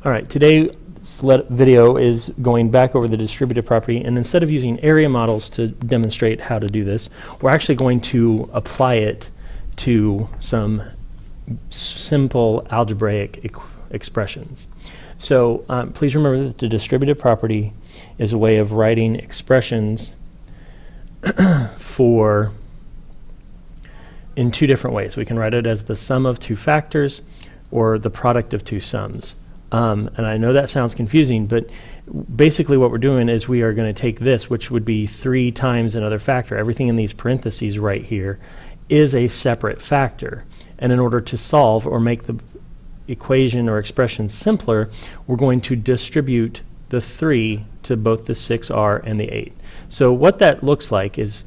All right, today's video is going back over the distributive property, and instead of using area models to demonstrate how to do this, we're actually going to apply it to some simple algebraic expressions. So please remember that the distributive property is a way of writing expressions in two different ways. We can write it as the sum of two factors or the product of two sums. And I know that sounds confusing, but basically what we're doing is we are going to take this, which would be 3 times another factor. Everything in these parentheses right here is a separate factor. And in order to solve or make the equation or expression simpler, we're going to distribute the 3 to both the 6r and the 8. So what that looks like is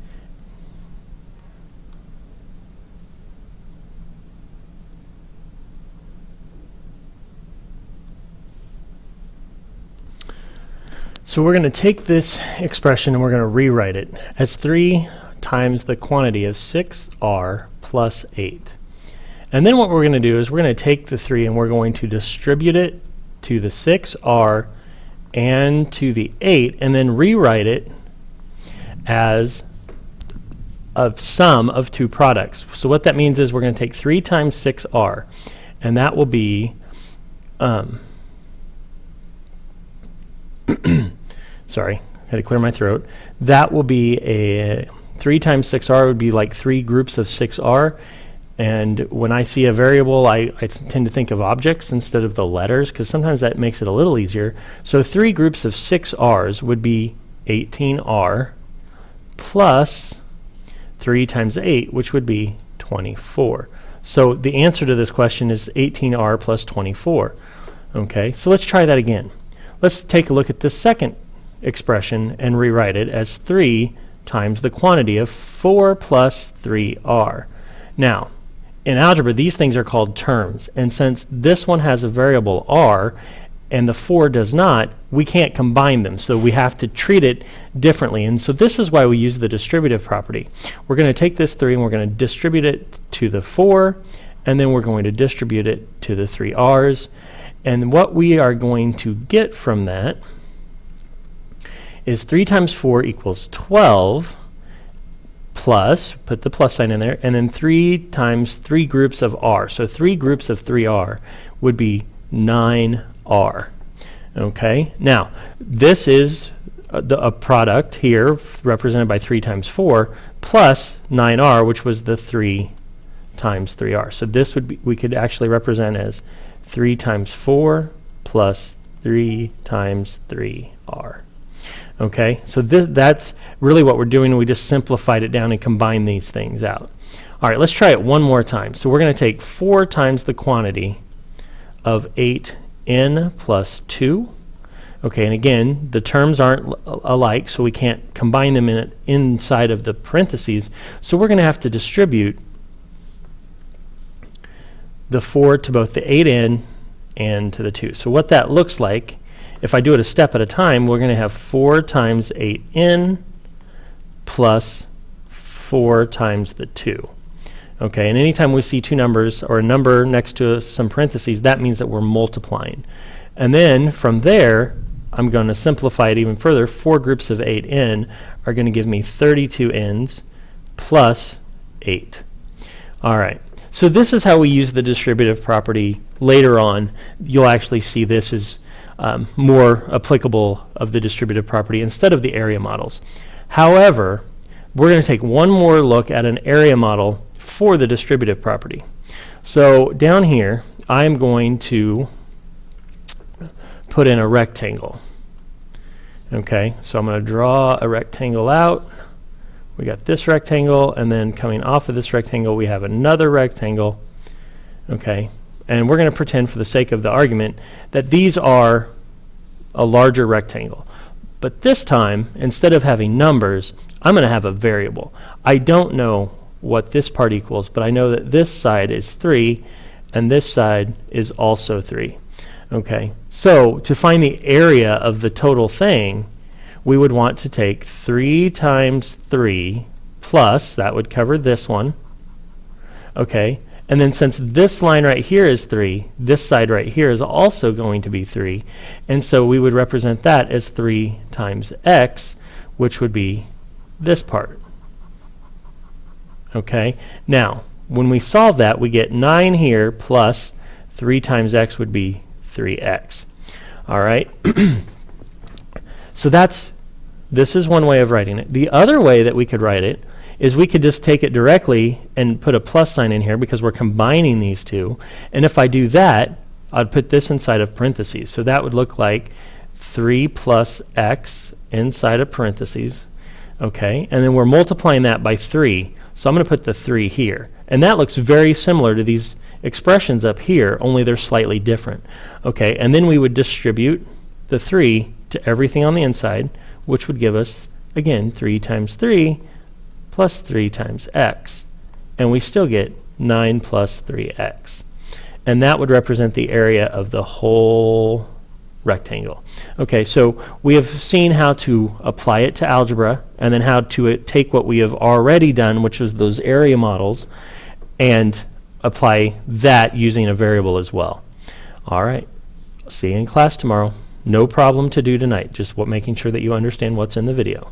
so we're going to take this expression and we're going to rewrite it as 3 times the quantity of 6r plus 8. And then what we're going to do is we're going to take the 3 and we're going to distribute it to the 6r and to the 8 and then rewrite it as a sum of two products. So what that means is we're going to take 3 times 6r, and that will be sorry, I had to clear my throat. That will be a 3 times 6r would be like 3 groups of 6r. And when I see a variable, I tend to think of objects instead of the letters, because sometimes that makes it a little easier. So 3 groups of 6r's would be 18r plus 3 times 8, which would be 24. So the answer to this question is 18r plus 24. Okay, so let's try that again. Let's take a look at this second expression and rewrite it as 3 times the quantity of 4 plus 3r. Now, in algebra, these things are called terms, and since this one has a variable r and the 4 does not, we can't combine them, so we have to treat it differently. And so this is why we use the distributive property. We're going to take this 3 and we're going to distribute it to the 4, and then we're going to distribute it to the 3r's. And what we are going to get from that is 3 times 4 equals 12, plus, put the plus sign in there, and then 3 times 3 groups of r. So 3 groups of 3r would be 9r. Okay, now this is a product here represented by 3 times 4 plus 9r, which was the 3 times 3r. So this would be, we could actually represent as 3 times 4 plus 3 times 3r. Okay, so that's really what we're doing. We just simplified it down and combined these things out. All right, let's try it one more time. So we're going to take 4 times the quantity of 8n plus 2. Okay, and again, the terms aren't alike, so we can't combine them inside of the parentheses. So we're going to have to distribute the 4 to both the 8n and to the 2. So what that looks like, if I do it a step at a time, we're going to have 4 times 8n plus 4 times the 2. Okay, and anytime we see two numbers or a number next to some parentheses, that means that we're multiplying. And then from there, I'm going to simplify it even further. 4 groups of 8n are going to give me 32 n's plus 8. All right. So this is how we use the distributive property. Later on, you'll actually see this is more applicable of the distributive property instead of the area models. However, we're going to take one more look at an area model for the distributive property. So down here, I'm going to put in a rectangle. Okay, so I'm going to draw a rectangle out. We got this rectangle, and then coming off of this rectangle, we have another rectangle. Okay, and we're going to pretend for the sake of the argument that these are a larger rectangle. But this time, instead of having numbers, I'm going to have a variable. I don't know what this part equals, but I know that this side is 3, and this side is also 3. Okay, so to find the area of the total thing, we would want to take 3 times 3 plus, that would cover this one, okay, And then since this line right here is 3, this side right here is also going to be 3. And so we would represent that as 3 times x, which would be this part. Okay? Now, when we solve that, we get 9 here plus 3 times x would be 3x. All right? So this is one way of writing it. The other way that we could write it is we could just take it directly and put a plus sign in here because we're combining these two. And if I do that, I'd put this inside of parentheses. So that would look like 3 plus x inside of parentheses. Okay, and then we're multiplying that by 3. So I'm going to put the 3 here. And that looks very similar to these expressions up here, only they're slightly different. Okay, and then we would distribute the 3 to everything on the inside, which would give us, again, 3 times 3 plus 3 times x. And we still get 9 plus 3x. And that would represent the area of the whole rectangle. Okay, so we have seen how to apply it to algebra, and then how to take what we have already done, which is those area models, and apply that using a variable as well. All right, see you in class tomorrow. No problem to do tonight, just making sure that you understand what's in the video.